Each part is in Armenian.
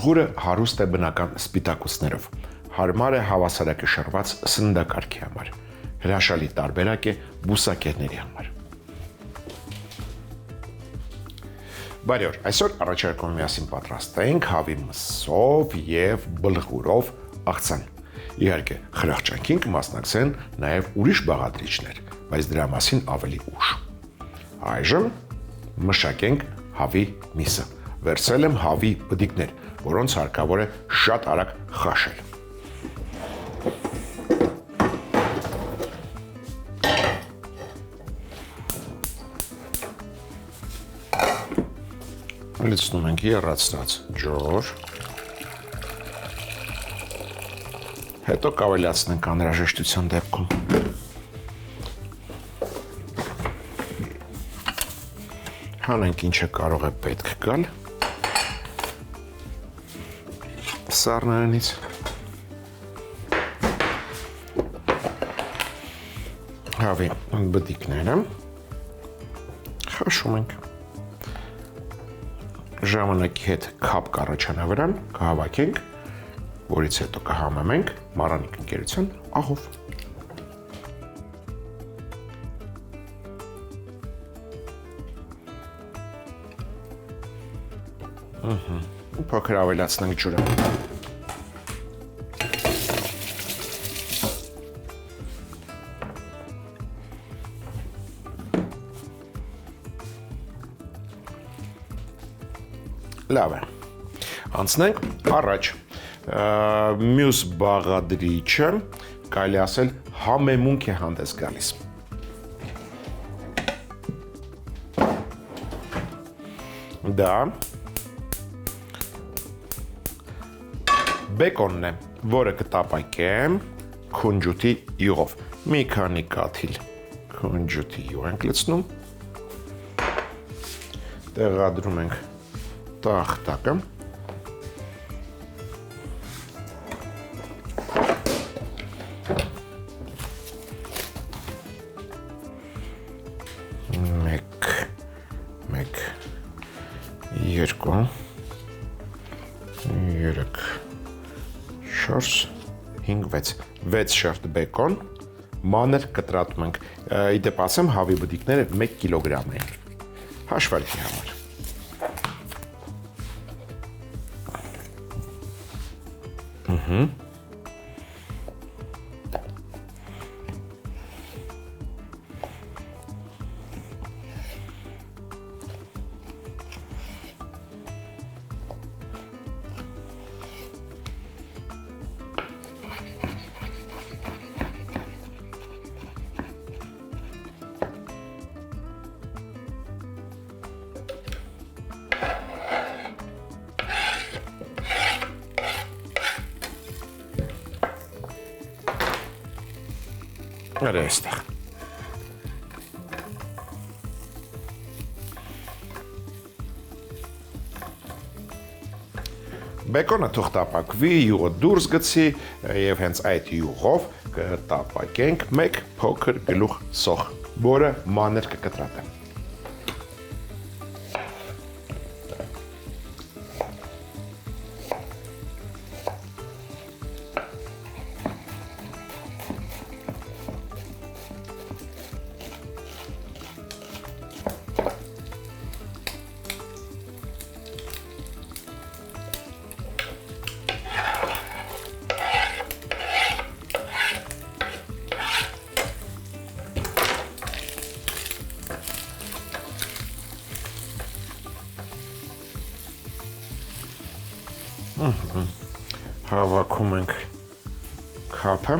Բլղուրը հարուստ է բնական սպիտակուցներով, հարմար է հավասարակշռված սննդակարգի համար, հրաշալի տարբերակ է բուսակերների համար։ Բարի օր, այսօր առաջարկում միասին պատրաստենք հավի մսով և բլղուրով աղցան։ Իհարկե, խրախճանքին կմասնակցեն նաև ուրիշ բաղադրիչներ, բայց դրա մասին ավելի ուշ։ Այժմ մշակենք հավի միսը։ Վերցրել եմ հավի բդիկներ, որոնց հարկավոր է շատ արագ խաշել։ Լցնում ենք եռացրած ջուր, հետո կավելացնենք անհրաժեշտության դեպքում։ Հանենք ինչը կարող է պետք գալ սառնարանից։ Հավի բդիկները խաշում ենք։ Ժամանակի հետ քապ կառաջանա վրան, կհավաքենք, որից հետո կհամեմենք Մարանիկ ընկերության աղով։ Փոքր ավելացնենք ջուրը։ Լավ է, անցնենք առաջ, մյուս բաղադրիչը, կարելի ասել համեմունք է հանդես գալիս։ Դա բեկոնն է, որը կտապակեմ քունջուտի յուղով, մի քանի կաթիլ քունջուտի յուղ ենք լցնում, տեղադրում ենք տախտակը, մեկ, երկու, երեք, չորս, հինգ, վեց շերտ բեկոն, մանր կտրատում ենք, իդեպ ասեմ հավի բդիկները 1 կիլոգրամ են, հաշվարկի համար։ Արա այստեղ։ Բեկոնը թող տապակվի, յուղը դուրս գցի և հենց այդ յուղով կտապակենք մեկ փոքր գլուխ սոխ, որը մանր կկտրատեմ։ Հավաքում ենք քափը,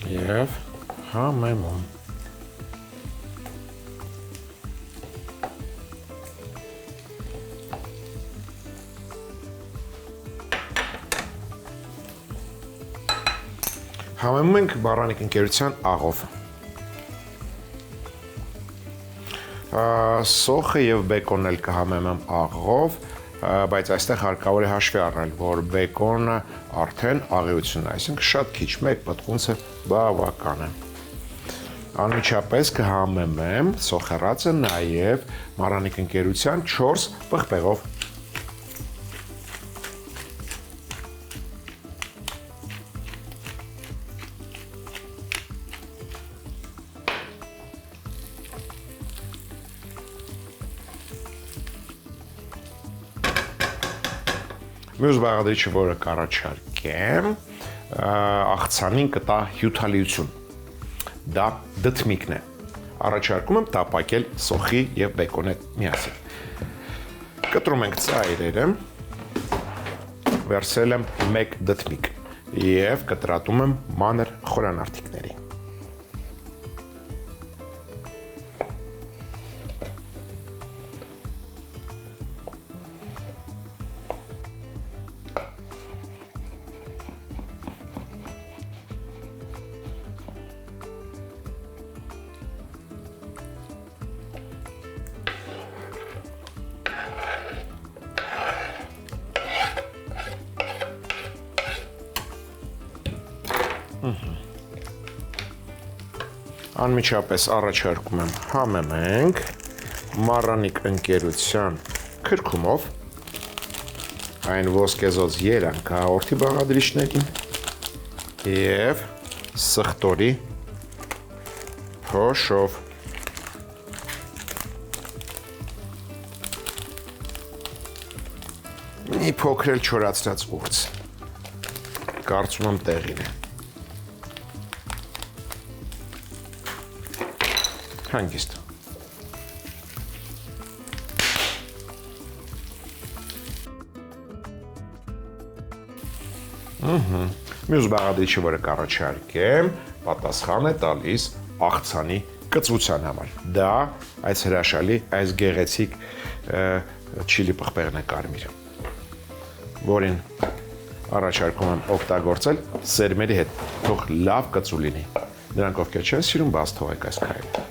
և համեմում։ Համեմում ենք Մարանիկ ընկերության աղով։ Սոխը և բեկոնն էլ կհամեմեմ աղով, բայց այստեղ հարկավոր է հաշվի առնել, որ բեկոնը արդեն աղիություն է, այսինքն շատ քիչ, մեկ պտղունցը բավական է։ Անմիջապես կհամեմեմ սոխեռածը նաև Marannik ընկերության 4 պղպեղով։ Մյուս բաղադրիչը, որը կառաջարկեմ, աղցանին կտա հյութալիություն, դա դդմիկն է, առաջարկում եմ տապակել սոխի և բեկոնի միասին, կտրում ենք ծայրերը, վերցրել եմ 1 դդմիկ և կտրատում եմ մանր խորանարդիկների։ Անմիջապես առաջարկում եմ համեմենք Marannik ընկերության քրքումով, այն ոսկեզոծ երանգահորդի բաղադրիչներին և սխտորի փոշով։ Մի փոքր էլ չորացրած ուրց, կարծում եմ տեղին է։ Հանգիստ։ Մյուս բաղադրիչը, որը կառաջարկեմ, պատասխան է տալիս աղցանի կծության համար։ Դա այս հրաշալի, այս գեղեցիկ չիլի պղպեղն է կարմիր, որին առաջարկում եմ օգտագործել սերմերի հետ, թող լավ կծու լինի։ Նրանք, ովքեր չեն սիրում, բաց թողեք այս քայլը։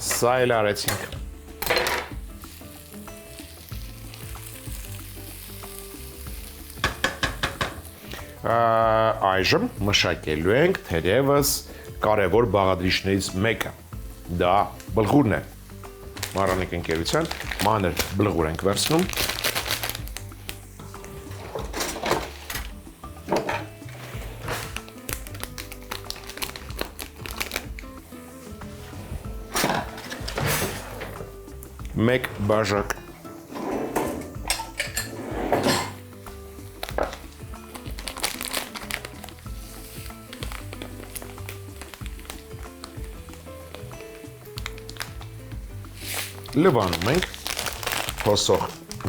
Սա էլ արեցինք։ Այժմ մշակելու ենք թերևս կարևոր բաղադրիչներից մեկը, դա բլղուրն է։ Marannik ընկերության մանր բլղուր ենք վերցնում։ Մեկ բաժակ լվանում ենք հոսող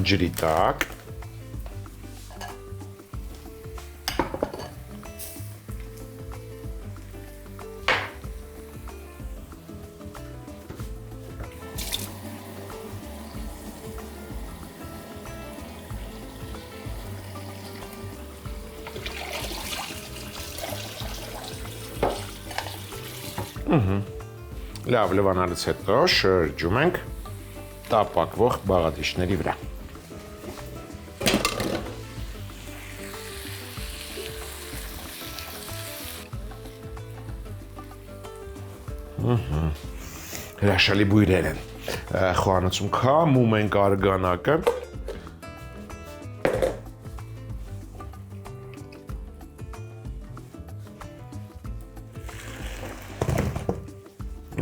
ջրի տակ, լավ լվանալուց հետո շրջում ենք տապակվող բաղադրիչների վրա։ Հրաշալի բույրեր են, խոհանոցում քամում ենք արգանակը,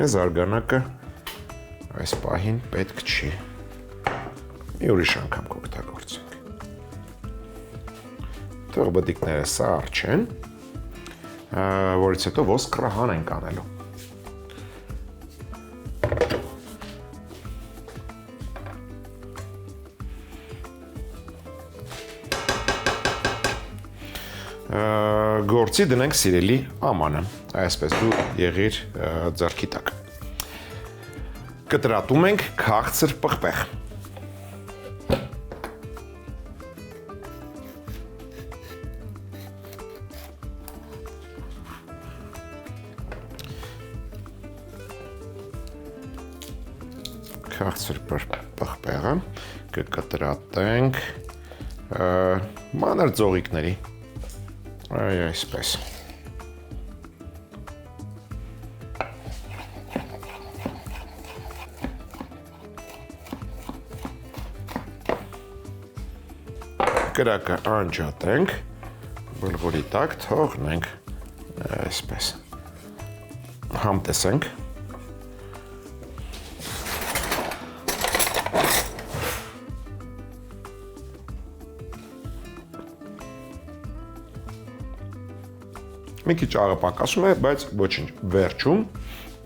Այս արգանակը այս պահին պետք չի, մի ուրիշ անգամ կօգտագործենք։ Թող բդիկները սառչ են, որից հետո ոսկրահան ենք անելու։ Գործի դնենք սիրելի ամանը, այսպես դու եղիր ձեռքի տակ։ կտրատում ենք քաղցր պղպեղ։ Քաղցր պղպեղը կկտրատենք մանր ձողիկների, այսպես։ Կրակը անջատենք, բլղուրի տակ թողնենք, այսպես, համտեսենք։ Մի քիչ աղը պակասում է, բայց ոչինչ, վերջում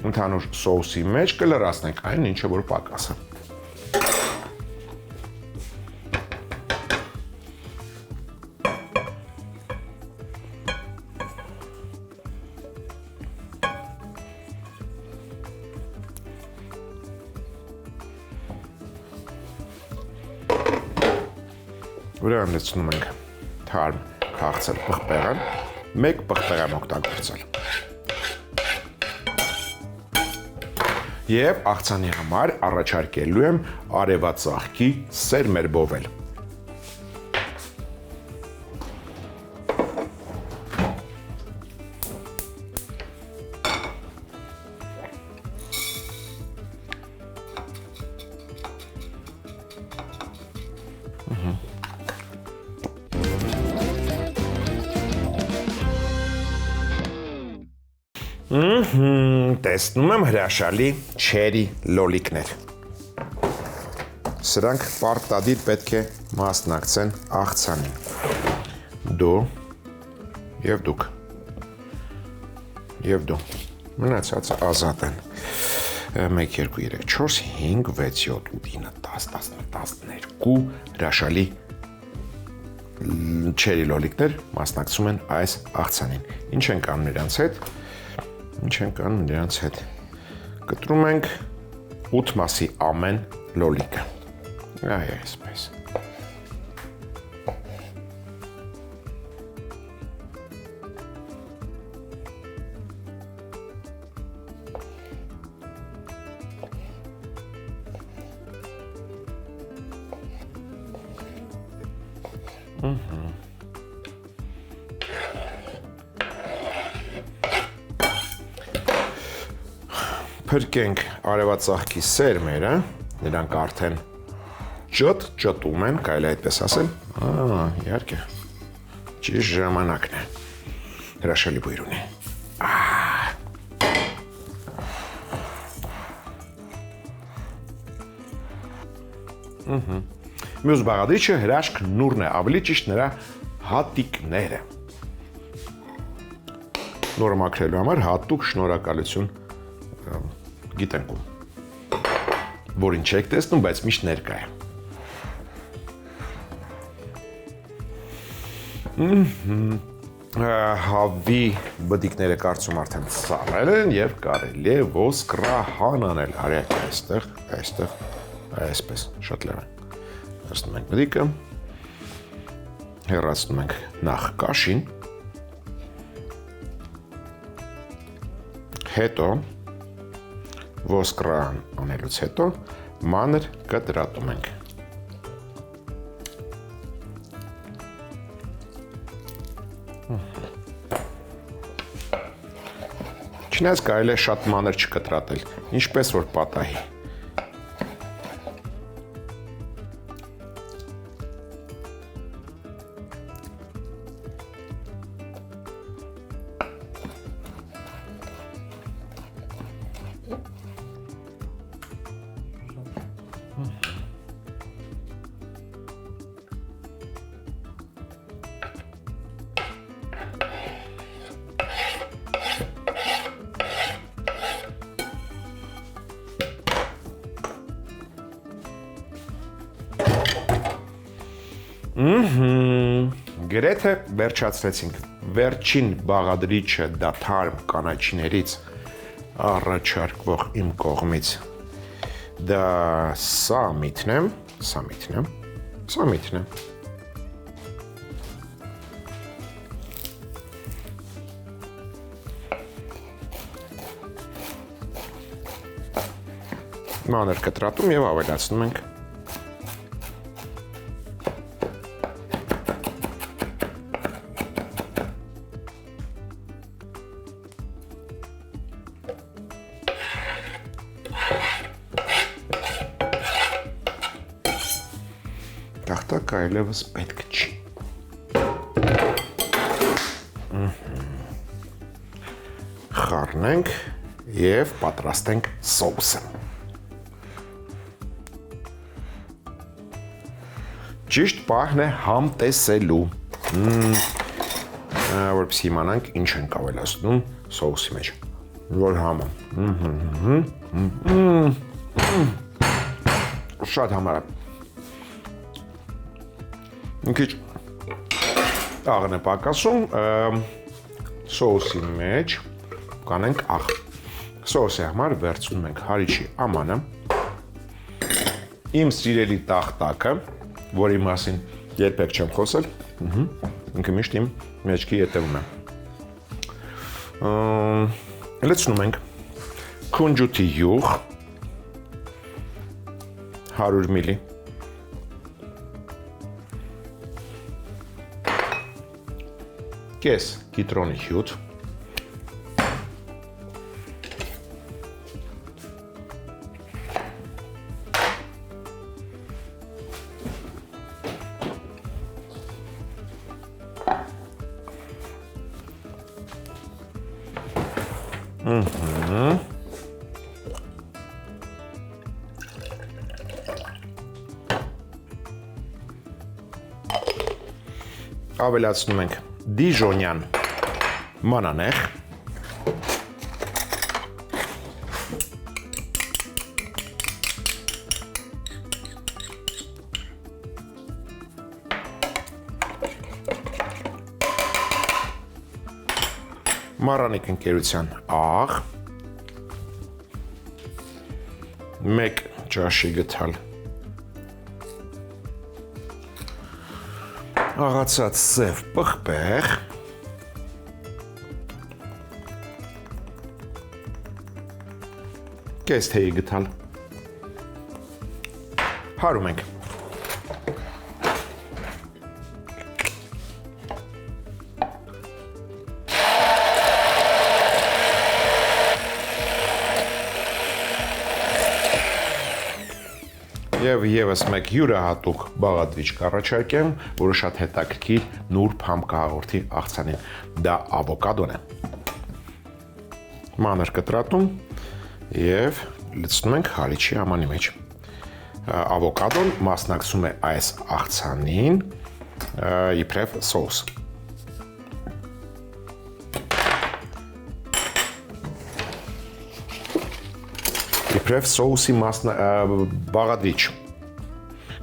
ընդհանուր սոուսի մեջ կլրացնենք այն ինչը որ պակաս է։ Վրան լցնում ենք թարմ քաղցր պղպեղը, մեկ պղպեղ եմ օգտագործել։ Եվ աղցանի համար առաջարկելու եմ արևածաղկի սերմեր բովել։ Տեսնում եմ հրաշալի չերի լոլիկներ։ Սրանք պարտադիր պետք է մասնակցեն աղցանին։ Դու և դուք։ Եվ դու։ Մնացածը ազատ են։ 1, 2, 3, 4, 5, 6, 7, 8, 9, 10, 11, 12 հրաշալի չերի լոլիկներ մասնակցում են այս աղցանին։ Ինչ ենք անում նրանց հետ։ Ինչ ենք անում նրանց հետ։ Կտրում ենք 8 մասի ամեն լոլիկը։ Այսպես։ Փրկենք արևածաղկի սերմերը, նրանք արդեն ճտում են, կարելի այդպես ասել, իհարկե, ճիշտ ժամանակն է, հրաշալի բույր ունի։ Մյուս բաղադրիչը հրաշք նուրն է, ավելի ճիշտ նրա հատիկները։ Նորը մաքրելու համար հատուկ շնորհակալություն գիտենք ում, որին չեք տեսնում, բայց միշտ ներկա է։ Հավի բդիկները կարծում արդեն սառել են և կարելի է ոսկրահան անել, արեք այստեղ, այսպես, շատ լավ են։ Հրացնում ենք բդիկը, հեռացնում ենք նախ կաշին, հետո ոսկրահան անելուց հետո մանր կտրատում ենք։ Չնայած կարելի է շատ մանր չկտրատել, ինչպես որ պատահի։ Գրեթե վերջացրեցինք, վերջին բաղադրիչը դա թարմ կանաչիներից առաջարկվող իմ կողմից Դա սա միթնեմ, մանր կտրատում և ավելացնում ենք տախտակ այլևս պետք չի խառնենք և պատրաստենք սոուսը Ճիշտ պահն է համ տեսելու, որպեսզի իմանանք ինչ ենք ավելացնում սոուսի մեջ, որ համը, շատ համար է, մի քիչ աղն է պակասում, սոուսի մեջ կանենք աղ, սոուսի համար վերցնում ենք հարիչի ամանը, իմ սիրելի տախտակը, որի մասին երբեք չեմ խոսել, ինքը միշտ իմ մեջքի ետևում է։ Լցնում ենք քունջութի յուղ 100 մլի, կես կիտրոնի հյութ, ավելացնում ենք դիժոնյան մանանեխ, մառանիկ ընկերության աղ, 1 ճաշի գթալ աղացած սև պղպեղ, կես թեյի գթալ, հարում ենք, Եվ ևս մեկ յուրահատուկ բաղադրիչ կառաջարկեմ, որը շատ հետաքրքիր նուրբ համ կհաղորդի աղցանին, դա ավոկադոն է։ Մանր կտրատում և լցնում ենք հարիչի ամանի մեջ։ Ավոկադոն մասնակցում է այս աղցանին իբրև սոուս։ Իբրև սոուսի բաղադրիչ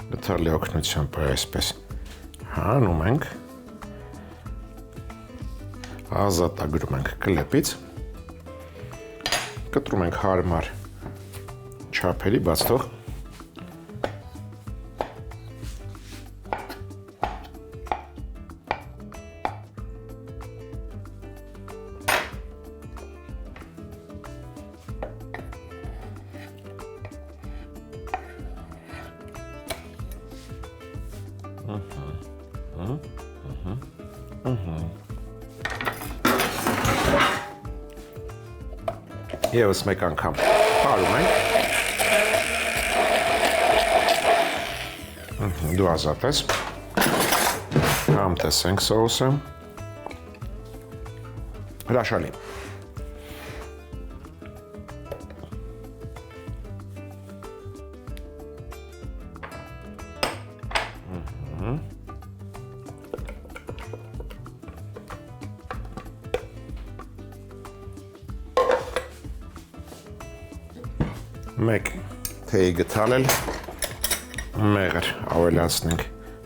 գթալի օգնությամբ այսպես հանում ենք, ազատագրում ենք կլեպից, կտրում ենք հարմար չափերի բաց թող, Եվս մեկ անգամ հարում ենք, դու ազատ ես, համ տեսենք սոուսը, հրաշալի։ Մեկ թեյի գթալել, մեղր ավելացնենք,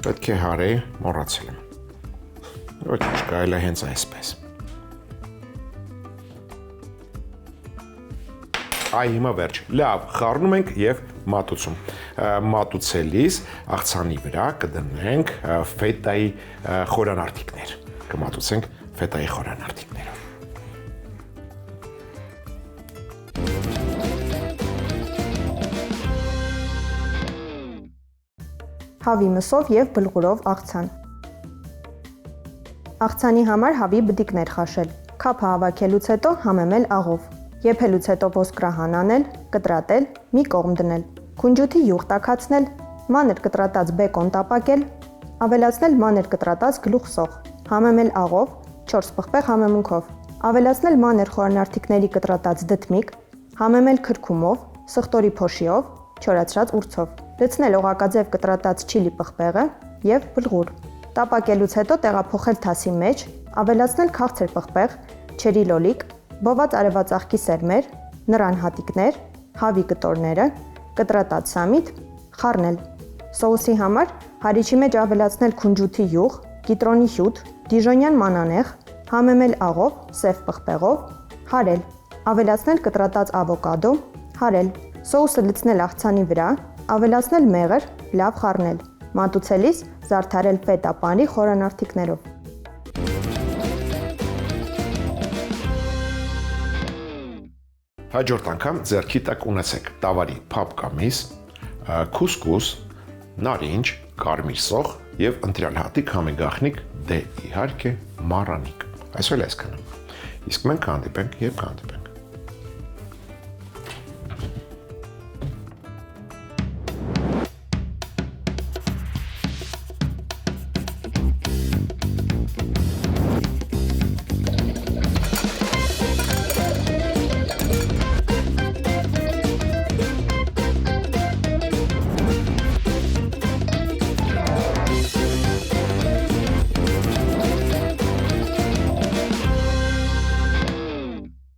պետք է հարեի մոռացել եմ, ոչ կարելի է հենց այսպես։ Այ հիմա վերջ։ Լավ, խառնում ենք եւ մատուցում։ Մատուցելիս աղցանի վրա կդնենք ֆետայի խորանարդիկներ։ Կմատուցենք ֆետայի խորանարդիկներով։ Հավի մսով եւ բլղուրով աղցան։ Աղցանի համար հավի բդիկներ խաշել։ Քափը հավաքելուց հետո համեմել աղով։ Եփելուց հետո ոսկրահան անել, կտրատել, մի կողմ դնել։ Քունջութի յուղ տաքացնել, մանր կտրատած բեկոն տապակել, ավելացնել մանր կտրատած գլուխ սող, համեմել աղով, 4 պղպեղ համեմունքով, ավելացնել մանր խորանարդիկների կտրատած դդմիկ, համեմել քրքումով, սխտորի փոշիով, չորացրած ուրցով, լցնել օղակաձև կտրատած չիլի պղպեղը եւ բլղուր։ Տապակելուց հետո տեղափոխել թասի մեջ, ավելացնել քաղցր պղպեղ, չերի լոլիկ, բոված արևածաղկի սերմեր, նռան հատիկներ, հավի կտորները, կտրատած սամիտ, խառնել։ Սոուսի համար հարիչի մեջ ավելացնել քունջութի յուղ, կիտրոնի հյութ, դիժոնյան մանանեխ, համեմել աղով, սև պղպեղով, հարել։ Ավելացնել կտրատած ավոկադո, հարել։ Սոուսը լցնել աղցանի վրա, ավելացնել մեղր, լավ խառնել։ Մատուցելիս զարդարել ֆետա պանրի խորանարդիկներով։ Հաջորդ անգամ ձեռքի տակ ունեցեք տավարի փապկամիս, քուսկուս, նարինջ, կարմիր սող եւ ընտրյալ հատիկ համեգախնիկ դե իհարկե մառանիկ։ Այսօր այսքանը։ Իսկ մենք կհանդիպենք եւ կհանդիպենք